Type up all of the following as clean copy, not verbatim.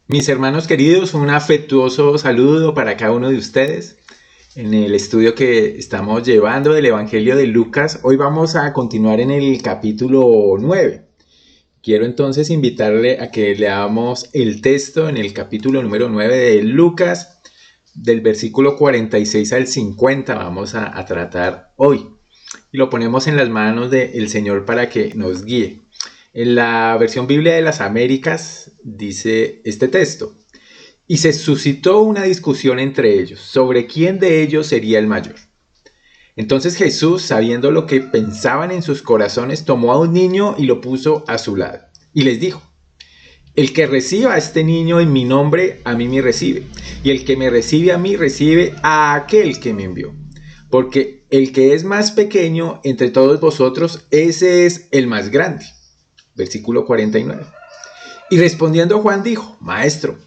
Mis hermanos queridos, un afectuoso saludo para cada uno de ustedes en el estudio que estamos llevando del Evangelio de Lucas. Hoy vamos a continuar en el capítulo 9. Quiero entonces invitarle a que leamos el texto en el capítulo número 9 de Lucas, del versículo 46 al 50 vamos a tratar hoy. Y lo ponemos en las manos del Señor para que nos guíe. En la versión Biblia de las Américas dice este texto: y se suscitó una discusión entre ellos sobre quién de ellos sería el mayor. Entonces Jesús, sabiendo lo que pensaban en sus corazones, tomó a un niño y lo puso a su lado. Y les dijo: el que reciba a este niño en mi nombre, a mí me recibe. Y el que me recibe a mí, recibe a aquel que me envió. Porque el que es más pequeño entre todos vosotros, ese es el más grande. Versículo 49. Y respondiendo Juan dijo: Maestro,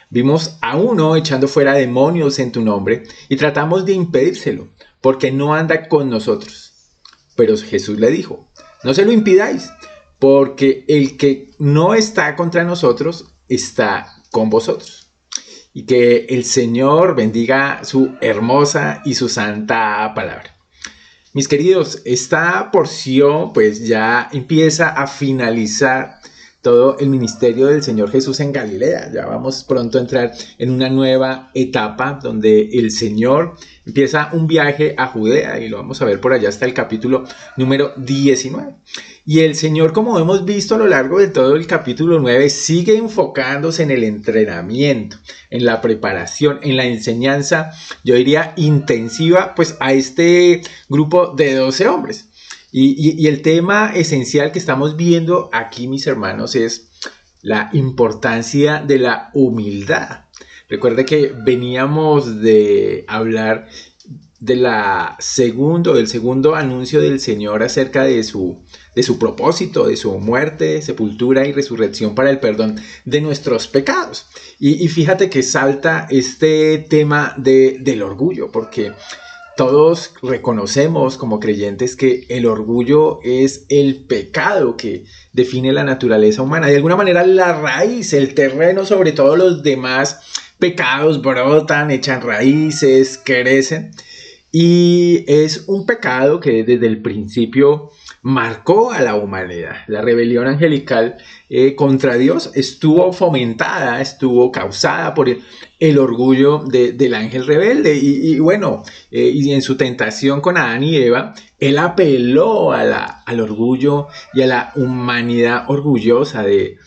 vimos a uno echando fuera demonios en tu nombre y tratamos de impedírselo, porque no anda con nosotros. Pero Jesús le dijo: no se lo impidáis, porque el que no está contra nosotros está con vosotros. Y que el Señor bendiga su hermosa y su santa palabra. Mis queridos, esta porción pues ya empieza a finalizar todo el ministerio del Señor Jesús en Galilea. Ya vamos pronto a entrar en una nueva etapa donde el Señor empieza un viaje a Judea y lo vamos a ver por allá hasta el capítulo número 19. Y el Señor, como hemos visto a lo largo de todo el capítulo 9, sigue enfocándose en el entrenamiento, en la preparación, en la enseñanza, yo diría intensiva, pues a este grupo de 12 hombres. Y el tema esencial que estamos viendo aquí, mis hermanos, es la importancia de la humildad. Recuerde que veníamos de hablar del segundo anuncio del Señor acerca de su propósito, de su muerte, sepultura y resurrección para el perdón de nuestros pecados. Y fíjate que salta este tema del orgullo, porque todos reconocemos como creyentes que el orgullo es el pecado que define la naturaleza humana. De alguna manera la raíz, el terreno sobre todos los demás pecados brotan, echan raíces, crecen. Y es un pecado que desde el principio marcó a la humanidad. La rebelión angelical contra Dios estuvo fomentada, estuvo causada por el orgullo del ángel rebelde. Y bueno, y en su tentación con Adán y Eva, él apeló al orgullo y a la humanidad orgullosa de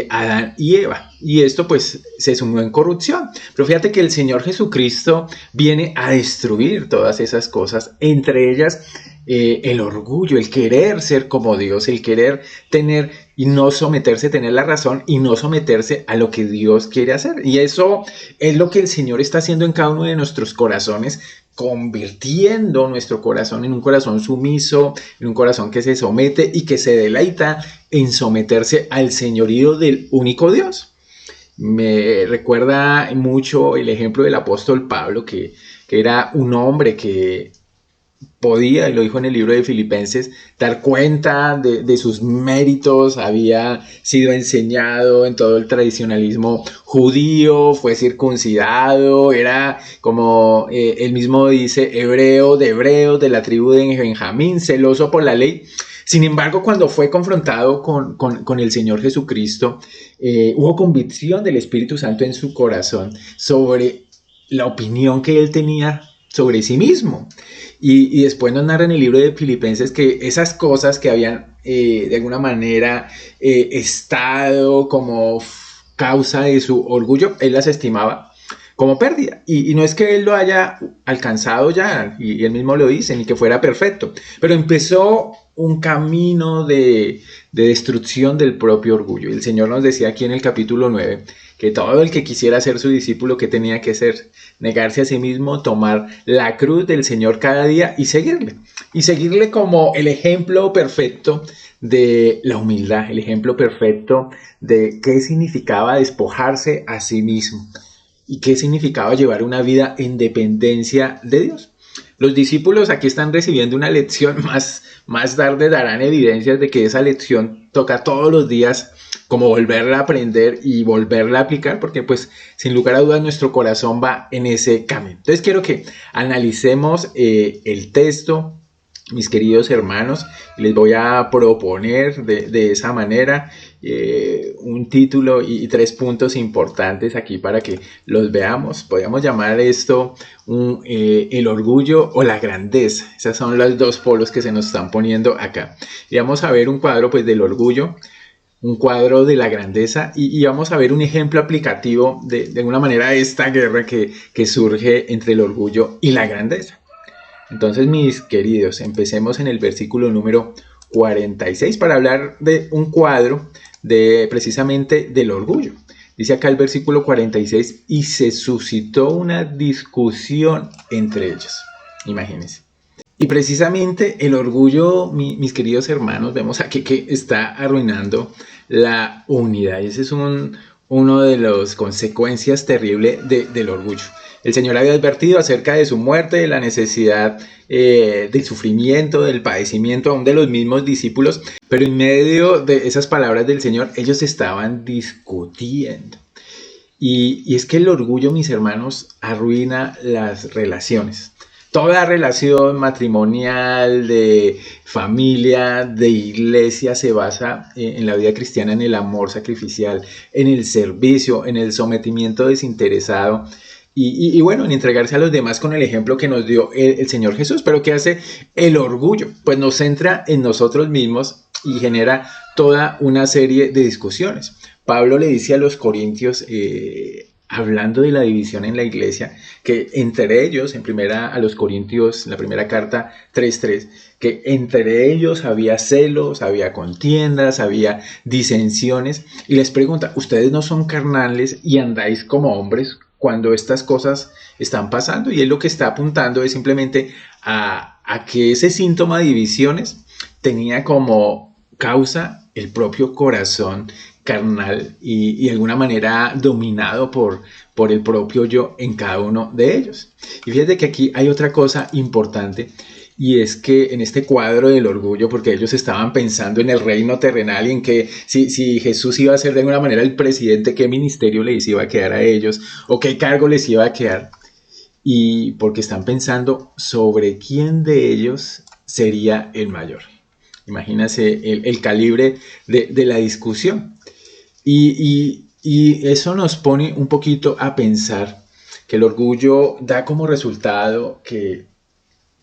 Adán y Eva. Y esto pues se sumó en corrupción. Pero fíjate que el Señor Jesucristo viene a destruir todas esas cosas, entre ellas el orgullo, el querer ser como Dios, el querer tener y no someterse, tener la razón y no someterse a lo que Dios quiere hacer. Y eso es lo que el Señor está haciendo en cada uno de nuestros corazones, convirtiendo nuestro corazón en un corazón sumiso, en un corazón que se somete y que se deleita en someterse al señorío del único Dios. Me recuerda mucho el ejemplo del apóstol Pablo, que era un hombre que podía, y lo dijo en el libro de Filipenses, dar cuenta de sus méritos, había sido enseñado en todo el tradicionalismo judío, fue circuncidado, era como él mismo dice, hebreo de hebreos, de la tribu de Benjamín, celoso por la ley. Sin embargo, cuando fue confrontado con el Señor Jesucristo, hubo convicción del Espíritu Santo en su corazón sobre la opinión que él tenía sobre sí mismo. Y después nos narra en el libro de Filipenses que esas cosas que habían de alguna manera estado como causa de su orgullo, él las estimaba como pérdida. Y no es que él lo haya alcanzado ya, y él mismo lo dice, ni que fuera perfecto, pero empezó un camino de destrucción del propio orgullo. Y el Señor nos decía aquí en el capítulo 9 que todo el que quisiera ser su discípulo, ¿qué tenía que hacer? Negarse a sí mismo, tomar la cruz del Señor cada día y seguirle. Y seguirle como el ejemplo perfecto de la humildad, el ejemplo perfecto de qué significaba despojarse a sí mismo y qué significaba llevar una vida en dependencia de Dios. Los discípulos aquí están recibiendo una lección, más tarde darán evidencias de que esa lección toca todos los días como volverla a aprender y volverla a aplicar, porque pues sin lugar a dudas nuestro corazón va en ese camino. Entonces quiero que analicemos el texto, mis queridos hermanos, y les voy a proponer de esa manera un título y 3 puntos importantes aquí para que los veamos. Podríamos llamar esto el orgullo o la grandeza. Esos son los 2 polos que se nos están poniendo acá. Y vamos a ver un cuadro pues del orgullo, un cuadro de la grandeza y vamos a ver un ejemplo aplicativo de alguna manera esta guerra que surge entre el orgullo y la grandeza. Entonces, mis queridos, empecemos en el versículo número 46 para hablar de un cuadro precisamente del orgullo. Dice acá el versículo 46, y se suscitó una discusión entre ellos. Imagínense. Y precisamente el orgullo, mis queridos hermanos, vemos aquí que está arruinando la unidad. Y ese es uno de las consecuencias terribles del orgullo. El Señor había advertido acerca de su muerte, de la necesidad del sufrimiento, del padecimiento aún de los mismos discípulos, pero en medio de esas palabras del Señor, ellos estaban discutiendo. Y es que el orgullo, mis hermanos, arruina las relaciones. Toda relación matrimonial, de familia, de iglesia se basa en la vida cristiana en el amor sacrificial, en el servicio, en el sometimiento desinteresado y bueno, en entregarse a los demás con el ejemplo que nos dio el Señor Jesús. Pero ¿qué hace el orgullo? Pues nos centra en nosotros mismos y genera toda una serie de discusiones. Pablo le dice a los corintios, hablando de la división en la iglesia, que entre ellos, a los Corintios, la primera carta 3:3, que entre ellos había celos, había contiendas, había disensiones, y les pregunta, ¿ustedes no son carnales y andáis como hombres cuando estas cosas están pasando? Y él lo que está apuntando es simplemente a que ese síntoma de divisiones tenía como causa el propio corazón carnal y de alguna manera dominado por el propio yo en cada uno de ellos. Y fíjate que aquí hay otra cosa importante, y es que en este cuadro del orgullo, porque ellos estaban pensando en el reino terrenal y en que si Jesús iba a ser de alguna manera el presidente, qué ministerio les iba a quedar a ellos o qué cargo les iba a quedar, y porque están pensando sobre quién de ellos sería el mayor. Imagínense el calibre de la discusión. Y eso nos pone un poquito a pensar que el orgullo da como resultado que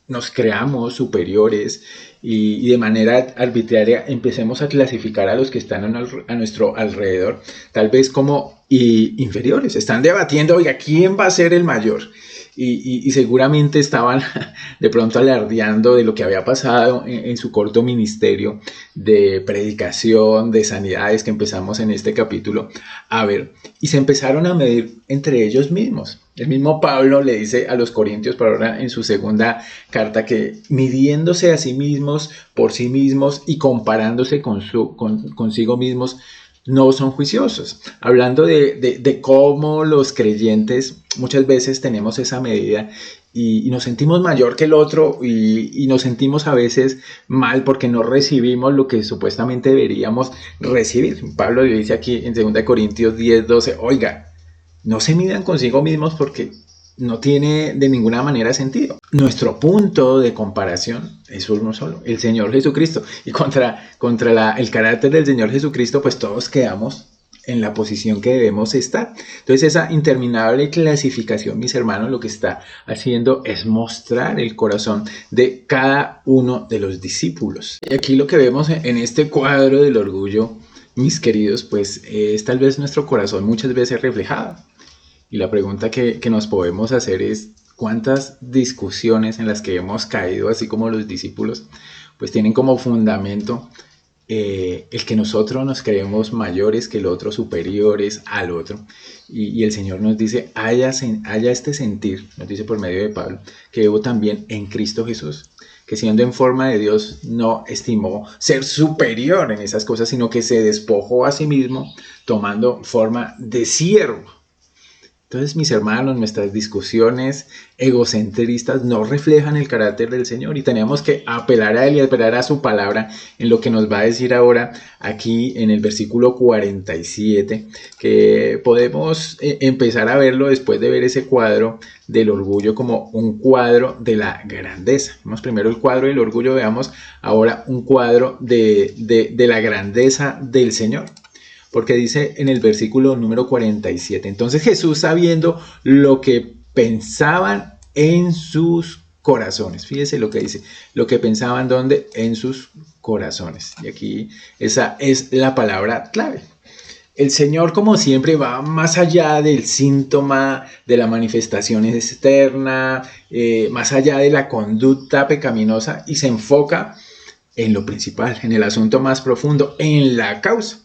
nos creamos superiores y de manera arbitraria empecemos a clasificar a los que están a nuestro alrededor, tal vez como inferiores. Están debatiendo, oiga, ¿quién va a ser el mayor? Y seguramente estaban de pronto alardeando de lo que había pasado en su corto ministerio de predicación, de sanidades que empezamos en este capítulo a ver. Y se empezaron a medir entre ellos mismos. El mismo Pablo le dice a los Corintios, por ahora en su segunda carta, que midiéndose a sí mismos por sí mismos y comparándose consigo mismos, no son juiciosos. Hablando de cómo los creyentes muchas veces tenemos esa medida y nos sentimos mayor que el otro y nos sentimos a veces mal porque no recibimos lo que supuestamente deberíamos recibir. Pablo le dice aquí en 2 Corintios 10:12, oiga, no se midan consigo mismos porque no tiene de ninguna manera sentido. Nuestro punto de comparación es uno solo, el Señor Jesucristo. Y contra el carácter del Señor Jesucristo, pues todos quedamos en la posición que debemos estar. Entonces esa interminable clasificación, mis hermanos, lo que está haciendo es mostrar el corazón de cada uno de los discípulos. Y aquí lo que vemos en este cuadro del orgullo, mis queridos, pues es tal vez nuestro corazón muchas veces reflejado. Y la pregunta que nos podemos hacer es, ¿cuántas discusiones en las que hemos caído, así como los discípulos, pues tienen como fundamento el que nosotros nos creemos mayores que el otro, superiores al otro? Y el Señor nos dice, haya este sentir, nos dice por medio de Pablo, que hubo también en Cristo Jesús, que siendo en forma de Dios no estimó ser superior en esas cosas, sino que se despojó a sí mismo tomando forma de siervo. Entonces, mis hermanos, nuestras discusiones egocentristas no reflejan el carácter del Señor y tenemos que apelar a Él y apelar a su palabra en lo que nos va a decir ahora aquí en el versículo 47, que podemos empezar a verlo después de ver ese cuadro del orgullo como un cuadro de la grandeza. Vemos primero el cuadro del orgullo, veamos ahora un cuadro de la grandeza del Señor. Porque dice en el versículo número 47, entonces Jesús, sabiendo lo que pensaban en sus corazones, fíjese lo que dice, lo que pensaban ¿dónde? En sus corazones. Y aquí esa es la palabra clave. El Señor, como siempre, va más allá del síntoma, de la manifestación externa, más allá de la conducta pecaminosa y se enfoca en lo principal, en el asunto más profundo, en la causa.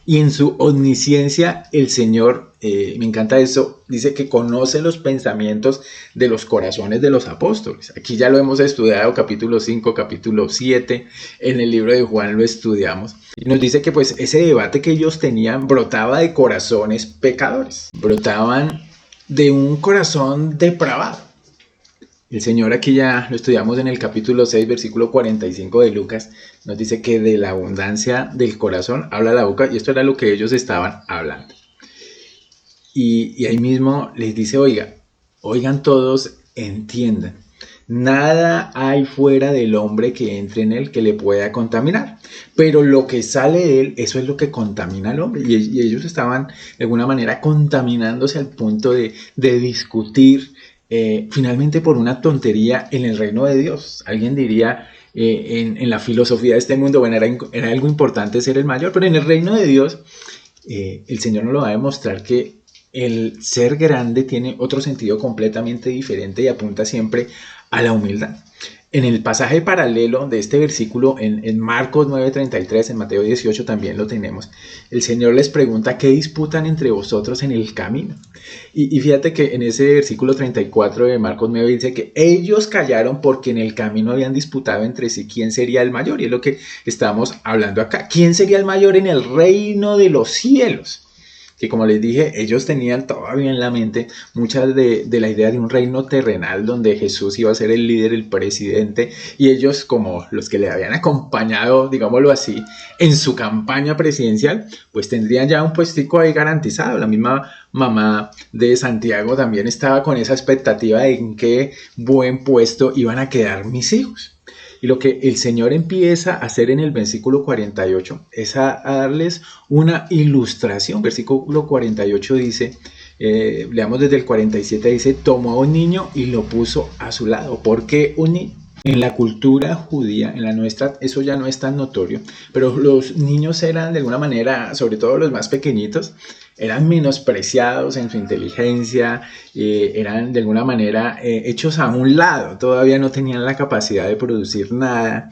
Y en su omnisciencia, el Señor, me encanta eso, dice que conoce los pensamientos de los corazones de los apóstoles. Aquí ya lo hemos estudiado, capítulo 5, capítulo 7, en el libro de Juan lo estudiamos. Y nos dice que pues ese debate que ellos tenían brotaba de corazones pecadores, brotaban de un corazón depravado. El Señor, aquí ya lo estudiamos en el capítulo 6, versículo 45 de Lucas, nos dice que de la abundancia del corazón habla la boca, y esto era lo que ellos estaban hablando. Y ahí mismo les dice, oigan todos, entiendan, nada hay fuera del hombre que entre en él que le pueda contaminar, pero lo que sale de él, eso es lo que contamina al hombre, y ellos estaban de alguna manera contaminándose al punto de discutir, finalmente por una tontería en el reino de Dios. Alguien diría en la filosofía de este mundo, bueno, era algo importante ser el mayor, pero en el reino de Dios el Señor nos lo va a demostrar que el ser grande tiene otro sentido completamente diferente y apunta siempre a la humildad. En el pasaje paralelo de este versículo, en Marcos 9:33, en Mateo 18 también lo tenemos, el Señor les pregunta, ¿qué disputan entre vosotros en el camino? Y fíjate que en ese versículo 34 de Marcos 9 dice que ellos callaron porque en el camino habían disputado entre sí quién sería el mayor, y es lo que estamos hablando acá. ¿Quién sería el mayor en el reino de los cielos? Que como les dije, ellos tenían todavía en la mente muchas de la idea de un reino terrenal donde Jesús iba a ser el líder, el presidente, y ellos, como los que le habían acompañado, digámoslo así, en su campaña presidencial, pues tendrían ya un puestico ahí garantizado. La misma mamá de Santiago también estaba con esa expectativa de en qué buen puesto iban a quedar mis hijos. Y lo que el Señor empieza a hacer en el versículo 48 es a darles una ilustración. Versículo 48 dice, leamos desde el 47, dice, tomó a un niño y lo puso a su lado. ¿Por qué un niño? En la cultura judía, en la nuestra, eso ya no es tan notorio, pero los niños eran de alguna manera, sobre todo los más pequeñitos, eran menospreciados en su inteligencia, eran de alguna manera hechos a un lado, todavía no tenían la capacidad de producir nada,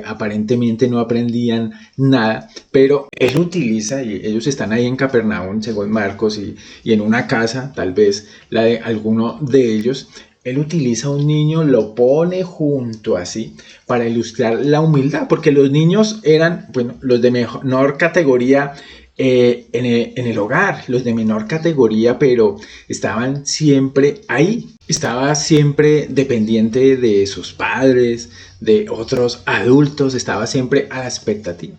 aparentemente no aprendían nada, pero él utiliza, y ellos están ahí en Capernaum, según Marcos, y en una casa, tal vez la de alguno de ellos, él utiliza a un niño, lo pone junto así para ilustrar la humildad, porque los niños eran, bueno, los de menor categoría en el hogar, los de menor categoría, pero estaban siempre ahí, estaba siempre dependiente de sus padres, de otros adultos, estaba siempre a la expectativa.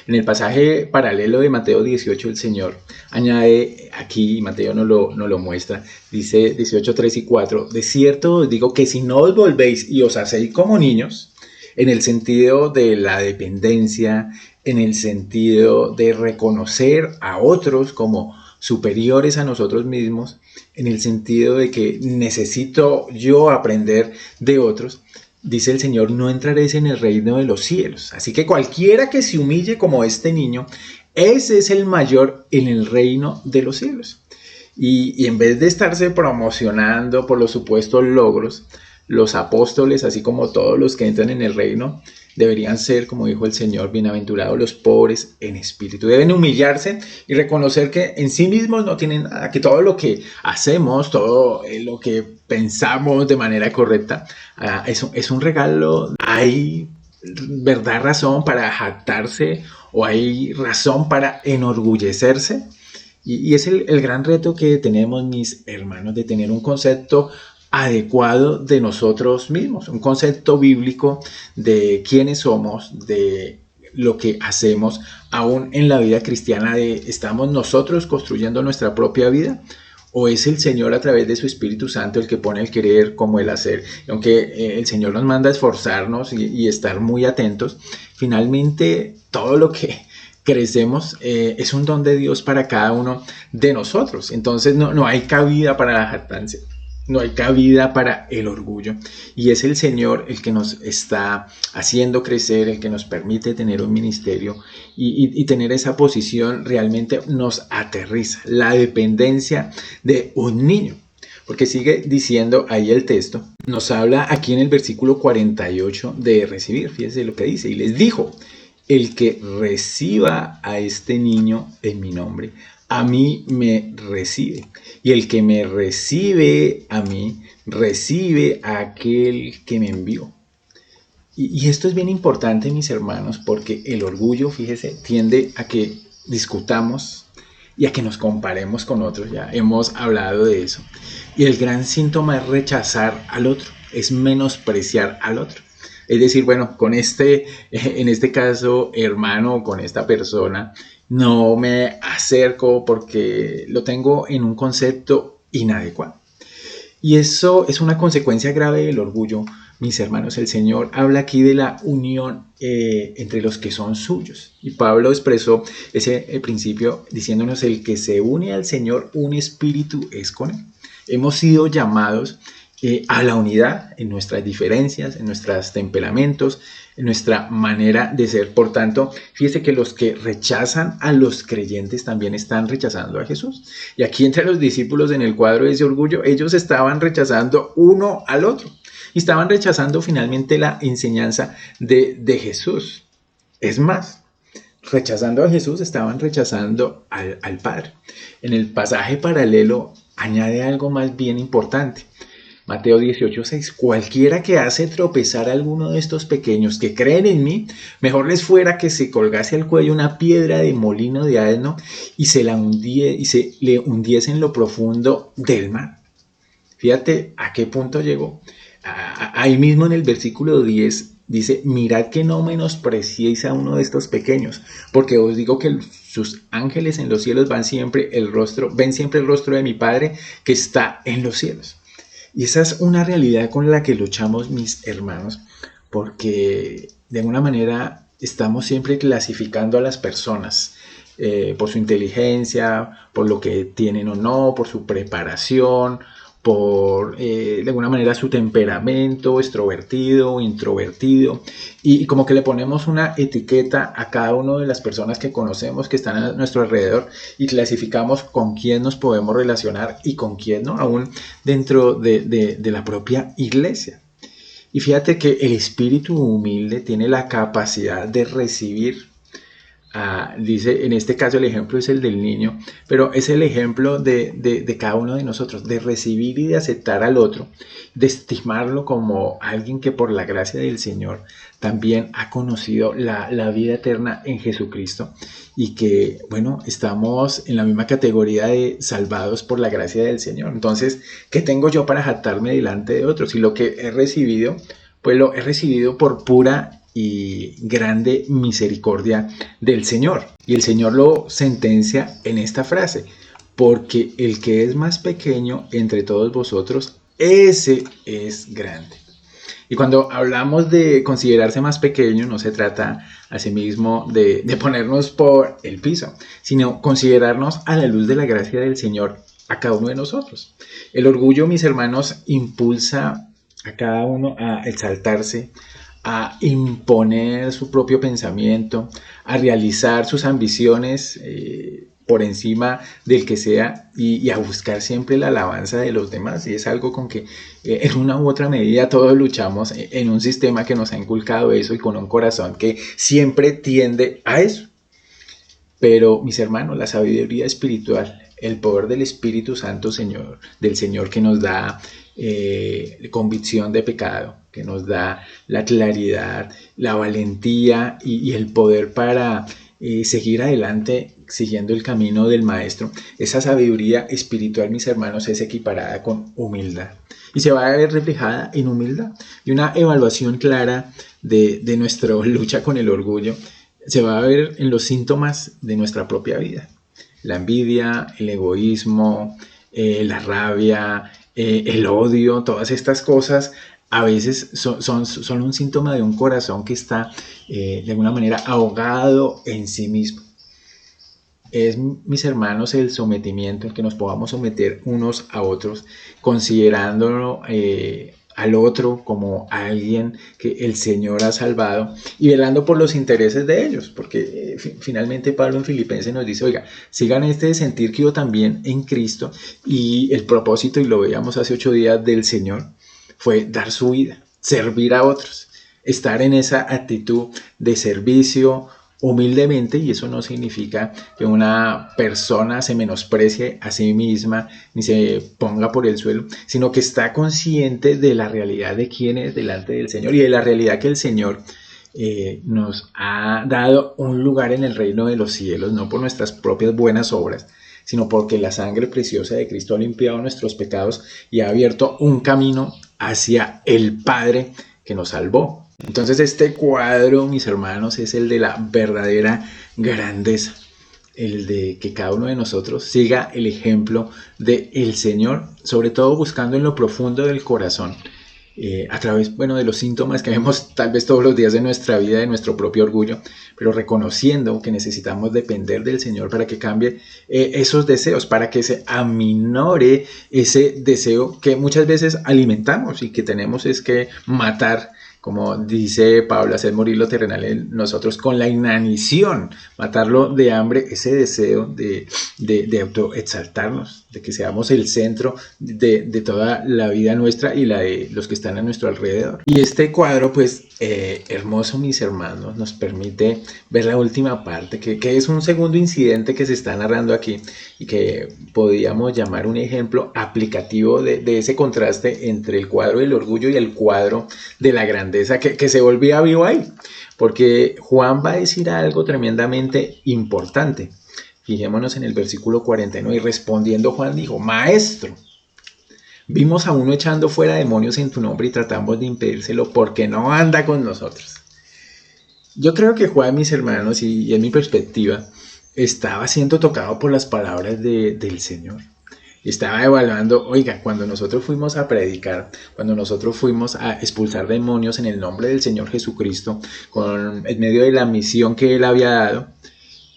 En el pasaje paralelo de Mateo 18, el Señor añade aquí, Mateo no lo muestra, dice 18, 3 y 4, de cierto os digo que si no os volvéis y os hacéis como niños, en el sentido de la dependencia, en el sentido de reconocer a otros como superiores a nosotros mismos, en el sentido de que necesito yo aprender de otros, dice el Señor, no entraréis en el reino de los cielos. Así que cualquiera que se humille como este niño, ese es el mayor en el reino de los cielos. Y en vez de estarse promocionando por los supuestos logros, los apóstoles, así como todos los que entran en el reino, deberían ser, como dijo el Señor, bienaventurados los pobres en espíritu. Deben humillarse y reconocer que en sí mismos no tienen nada, que todo lo que hacemos, todo lo que pensamos de manera correcta, es un regalo. Hay razón para jactarse o hay razón para enorgullecerse. Y es el gran reto que tenemos, mis hermanos, de tener un concepto adecuado de nosotros mismos, un concepto bíblico de quiénes somos, de lo que hacemos, aún en la vida cristiana, de ¿estamos nosotros construyendo nuestra propia vida? ¿O es el Señor a través de su Espíritu Santo el que pone el querer como el hacer? Y aunque el Señor nos manda a esforzarnos y estar muy atentos, finalmente todo lo que crecemos es un don de Dios para cada uno de nosotros. Entonces no hay cabida para la jactancia. No hay cabida para el orgullo. Y es el Señor el que nos está haciendo crecer, el que nos permite tener un ministerio y tener esa posición realmente nos aterriza. La dependencia de un niño. Porque sigue diciendo ahí el texto, nos habla aquí en el versículo 48 de recibir. Fíjense lo que dice. Y les dijo, el que reciba a este niño en mi nombre, a mí me recibe. Y el que me recibe a mí, recibe a aquel que me envió. Y esto es bien importante, mis hermanos, porque el orgullo, fíjese, tiende a que discutamos y a que nos comparemos con otros. Ya hemos hablado de eso. Y el gran síntoma es rechazar al otro, es menospreciar al otro. Es decir, bueno, con en este caso, hermano, con esta persona, no me acerco porque lo tengo en un concepto inadecuado. Y eso es una consecuencia grave del orgullo, mis hermanos. El Señor habla aquí de la unión entre los que son suyos. Y Pablo expresó ese principio diciéndonos, el que se une al Señor, un espíritu es con él. Hemos sido llamados a la unidad en nuestras diferencias, en nuestros temperamentos, en nuestra manera de ser. Por tanto, fíjese que los que rechazan a los creyentes también están rechazando a Jesús. Y aquí entre los discípulos en el cuadro de ese orgullo, ellos estaban rechazando uno al otro. Y estaban rechazando finalmente la enseñanza de Jesús. Es más, rechazando a Jesús, estaban rechazando al Padre. En el pasaje paralelo añade algo más bien importante. Mateo 18:6, cualquiera que hace tropezar a alguno de estos pequeños que creen en mí, mejor les fuera que se colgase al cuello una piedra de molino de asno y se le hundiese en lo profundo del mar. Fíjate a qué punto llegó. Ahí mismo en el versículo 10 dice, mirad que no menospreciéis a uno de estos pequeños, porque os digo que sus ángeles en los cielos ven siempre el rostro de mi Padre que está en los cielos. Y esa es una realidad con la que luchamos, mis hermanos, porque de alguna manera estamos siempre clasificando a las personas por su inteligencia, por lo que tienen o no, por su preparación, por de alguna manera su temperamento, extrovertido o introvertido, y como que le ponemos una etiqueta a cada una de las personas que conocemos que están a nuestro alrededor y clasificamos con quién nos podemos relacionar y con quién no, aún dentro de la propia iglesia. Y fíjate que el espíritu humilde tiene la capacidad de recibir. Dice, en este caso el ejemplo es el del niño, pero es el ejemplo de cada uno de nosotros, de recibir y de aceptar al otro, de estimarlo como alguien que por la gracia del Señor también ha conocido la vida eterna en Jesucristo y que, bueno, estamos en la misma categoría de salvados por la gracia del Señor. Entonces, ¿qué tengo yo para jactarme delante de otros? Y lo que he recibido, pues lo he recibido por pura y grande misericordia del Señor. Y el Señor lo sentencia en esta frase, porque el que es más pequeño entre todos vosotros, ese es grande. Y cuando hablamos de considerarse más pequeño, no se trata asimismo de ponernos por el piso, sino considerarnos a la luz de la gracia del Señor a cada uno de nosotros. El orgullo, mis hermanos, impulsa a cada uno a exaltarse, a imponer su propio pensamiento, a realizar sus ambiciones por encima del que sea y a buscar siempre la alabanza de los demás. Y es algo con que en una u otra medida todos luchamos en un sistema que nos ha inculcado eso y con un corazón que siempre tiende a eso. Pero, mis hermanos, la sabiduría espiritual, el poder del Espíritu Santo del Señor que nos da convicción de pecado, que nos da la claridad, la valentía y el poder para seguir adelante siguiendo el camino del maestro, esa sabiduría espiritual, mis hermanos, es equiparada con humildad. Y se va a ver reflejada en humildad. Y una evaluación clara de nuestra lucha con el orgullo se va a ver en los síntomas de nuestra propia vida. La envidia, el egoísmo, la rabia, el odio, todas estas cosas a veces son un síntoma de un corazón que está de alguna manera ahogado en sí mismo. Es, mis hermanos, el sometimiento, el que nos podamos someter unos a otros, considerándolo al otro como alguien que el Señor ha salvado y velando por los intereses de ellos, porque finalmente Pablo en Filipenses nos dice, oiga, sigan este sentir que yo también en Cristo, y el propósito, y lo veíamos hace 8 días, del Señor fue dar su vida, servir a otros, estar en esa actitud de servicio humildemente, y eso no significa que una persona se menosprecie a sí misma ni se ponga por el suelo, sino que está consciente de la realidad de quién es delante del Señor y de la realidad que el Señor nos ha dado un lugar en el reino de los cielos, no por nuestras propias buenas obras, sino porque la sangre preciosa de Cristo ha limpiado nuestros pecados y ha abierto un camino hacia el Padre que nos salvó. Entonces este cuadro, mis hermanos, es el de la verdadera grandeza, el de que cada uno de nosotros siga el ejemplo del Señor, sobre todo buscando en lo profundo del corazón, a través, de los síntomas que vemos tal vez todos los días de nuestra vida, de nuestro propio orgullo, pero reconociendo que necesitamos depender del Señor para que cambie esos deseos, para que se aminore ese deseo que muchas veces alimentamos y que tenemos es que matar, como dice Pablo, hacer morir lo terrenal en nosotros con la inanición, matarlo de hambre, ese deseo de autoexaltarnos, de que seamos el centro de toda la vida nuestra y la de los que están a nuestro alrededor. Y este cuadro, pues, hermoso, mis hermanos, nos permite ver la última parte, que es un segundo incidente que se está narrando aquí y que podríamos llamar un ejemplo aplicativo de ese contraste entre el cuadro del orgullo y el cuadro de la grandeza que se volvía vivo ahí, porque Juan va a decir algo tremendamente importante. Fijémonos en el versículo 49, y respondiendo Juan dijo, Maestro, vimos a uno echando fuera demonios en tu nombre y tratamos de impedírselo porque no anda con nosotros. Yo creo que Juan, mis hermanos, y en mi perspectiva, estaba siendo tocado por las palabras del Señor. Estaba evaluando, oiga, cuando nosotros fuimos a predicar, cuando nosotros fuimos a expulsar demonios en el nombre del Señor Jesucristo, en medio de la misión que Él había dado,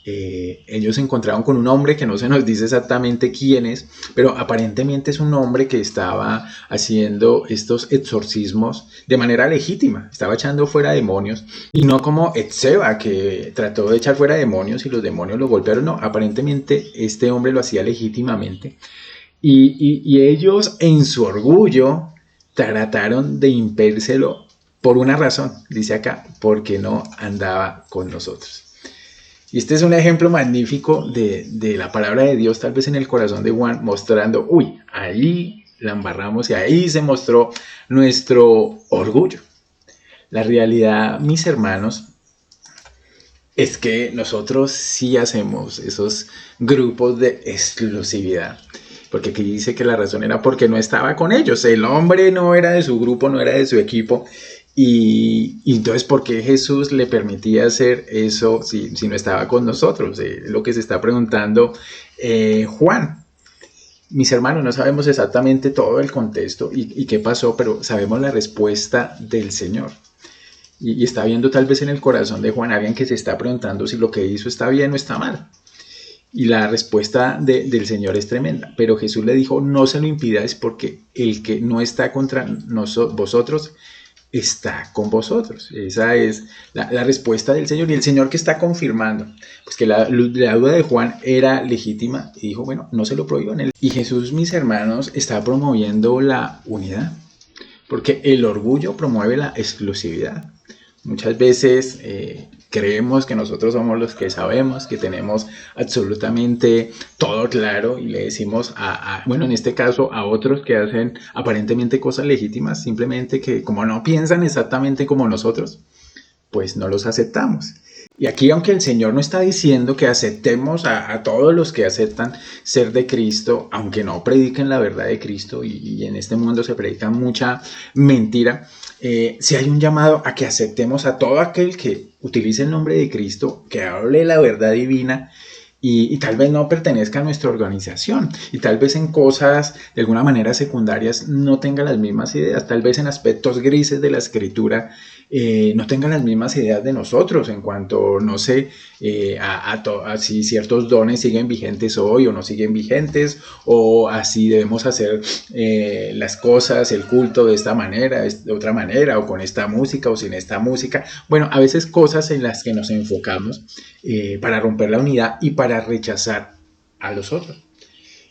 ellos se encontraron con un hombre que no se nos dice exactamente quién es, pero aparentemente es un hombre que estaba haciendo estos exorcismos de manera legítima, estaba echando fuera demonios, y no como Etseba, que trató de echar fuera demonios y los demonios lo golpearon. No, aparentemente este hombre lo hacía legítimamente, y ellos en su orgullo trataron de impedírselo por una razón, dice acá, porque no andaba con nosotros. Y este es un ejemplo magnífico de la palabra de Dios, tal vez en el corazón de Juan, mostrando, ahí la embarramos y ahí se mostró nuestro orgullo. La realidad, mis hermanos, es que nosotros sí hacemos esos grupos de exclusividad. Porque aquí dice que la razón era porque no estaba con ellos. El hombre no era de su grupo, no era de su equipo. Y entonces, ¿por qué Jesús le permitía hacer eso si no estaba con nosotros? Lo que se está preguntando Juan. Mis hermanos, no sabemos exactamente todo el contexto y qué pasó, pero sabemos la respuesta del Señor. Y está viendo tal vez en el corazón de Juan alguien que se está preguntando si lo que hizo está bien o está mal. Y la respuesta del Señor es tremenda. Pero Jesús le dijo, no se lo impidáis porque el que no está contra vosotros está con vosotros. Esa es la respuesta del Señor. Y el Señor que está confirmando pues que la duda de Juan era legítima y dijo, no se lo prohíban. Y Jesús, mis hermanos, está promoviendo la unidad. Porque el orgullo promueve la exclusividad. Muchas veces creemos que nosotros somos los que sabemos, que tenemos absolutamente todo claro y le decimos en este caso a otros que hacen aparentemente cosas legítimas, simplemente que como no piensan exactamente como nosotros, pues no los aceptamos. Y aquí, aunque el Señor no está diciendo que aceptemos a todos los que aceptan ser de Cristo, aunque no prediquen la verdad de Cristo, y en este mundo se predica mucha mentira, si hay un llamado a que aceptemos a todo aquel que utilice el nombre de Cristo, que hable la verdad divina, y tal vez no pertenezca a nuestra organización, y tal vez en cosas de alguna manera secundarias no tenga las mismas ideas, tal vez en aspectos grises de la escritura no tenga las mismas ideas de nosotros en cuanto, no sé, a si ciertos dones siguen vigentes hoy o no siguen vigentes, o así debemos hacer las cosas, el culto de esta manera, de otra manera, o con esta música o sin esta música. Bueno, a veces cosas en las que nos enfocamos para romper la unidad y para rechazar a los otros.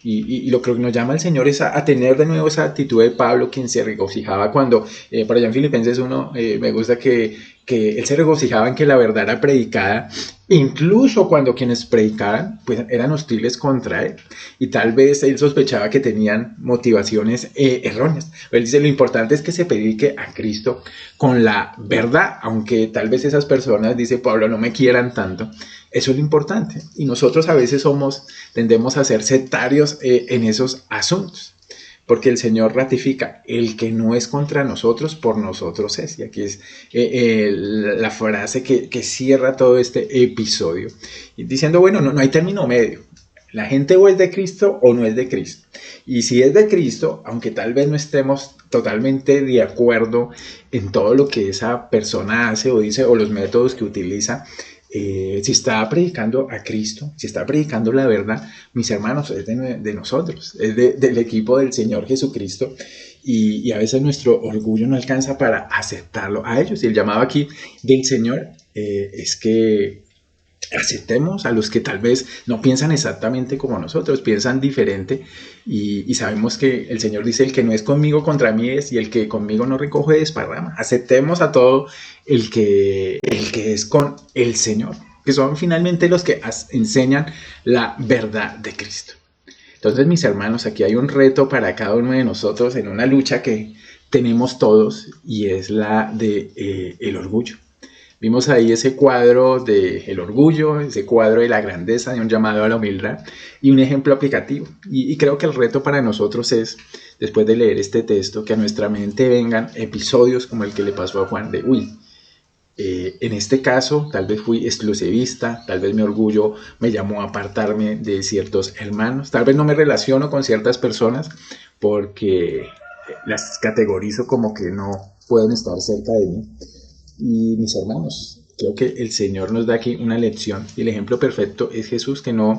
Y lo que nos llama el Señor es a tener de nuevo esa actitud de Pablo, quien se regocijaba cuando, por allá en Filipenses 1, me gusta que él se regocijaba en que la verdad era predicada, incluso cuando quienes predicaban pues eran hostiles contra él, y tal vez él sospechaba que tenían motivaciones erróneas. Él dice, lo importante es que se predique a Cristo con la verdad, aunque tal vez esas personas, dice Pablo, no me quieran tanto. Eso es lo importante. Y nosotros a veces tendemos a ser sectarios en esos asuntos. Porque el Señor ratifica, el que no es contra nosotros, por nosotros es. Y aquí es la frase que cierra todo este episodio. Y diciendo, bueno, no hay término medio. La gente o es de Cristo o no es de Cristo. Y si es de Cristo, aunque tal vez no estemos totalmente de acuerdo en todo lo que esa persona hace o dice o los métodos que utiliza, si está predicando a Cristo, si está predicando la verdad, mis hermanos, es de nosotros, es del equipo del Señor Jesucristo, y a veces nuestro orgullo no alcanza para aceptarlo a ellos. Y el llamado aquí del Señor es que aceptemos a los que tal vez no piensan exactamente como nosotros, piensan diferente, y sabemos que el Señor dice, el que no es conmigo contra mí es, y el que conmigo no recoge desparrama. Aceptemos a todo el que es con el Señor, que son finalmente los que enseñan la verdad de Cristo. Entonces, mis hermanos, aquí hay un reto para cada uno de nosotros en una lucha que tenemos todos, y es la de el orgullo. Vimos ahí ese cuadro del orgullo, ese cuadro de la grandeza, de un llamado a la humildad, y un ejemplo aplicativo. Y creo que el reto para nosotros es, después de leer este texto, que a nuestra mente vengan episodios como el que le pasó a Juan de, en este caso tal vez fui exclusivista, tal vez mi orgullo me llamó a apartarme de ciertos hermanos, tal vez no me relaciono con ciertas personas porque las categorizo como que no pueden estar cerca de mí. Y mis hermanos, creo que el Señor nos da aquí una lección, y el ejemplo perfecto es Jesús, que no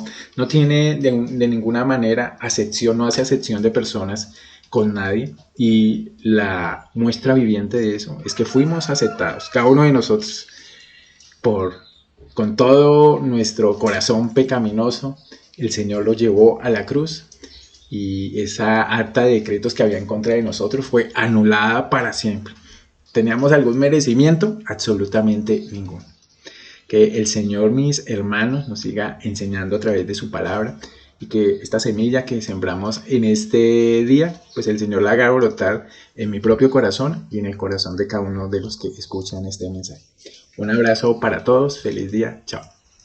tiene de ninguna manera acepción, no hace acepción de personas con nadie, y la muestra viviente de eso es que fuimos aceptados, cada uno de nosotros, con todo nuestro corazón pecaminoso. El Señor lo llevó a la cruz, y esa acta de decretos que había en contra de nosotros fue anulada para siempre. ¿Teníamos algún merecimiento? Absolutamente ninguno. Que el Señor, mis hermanos, nos siga enseñando a través de su palabra, y que esta semilla que sembramos en este día, pues el Señor la haga brotar en mi propio corazón y en el corazón de cada uno de los que escuchan este mensaje. Un abrazo para todos, feliz día, chao.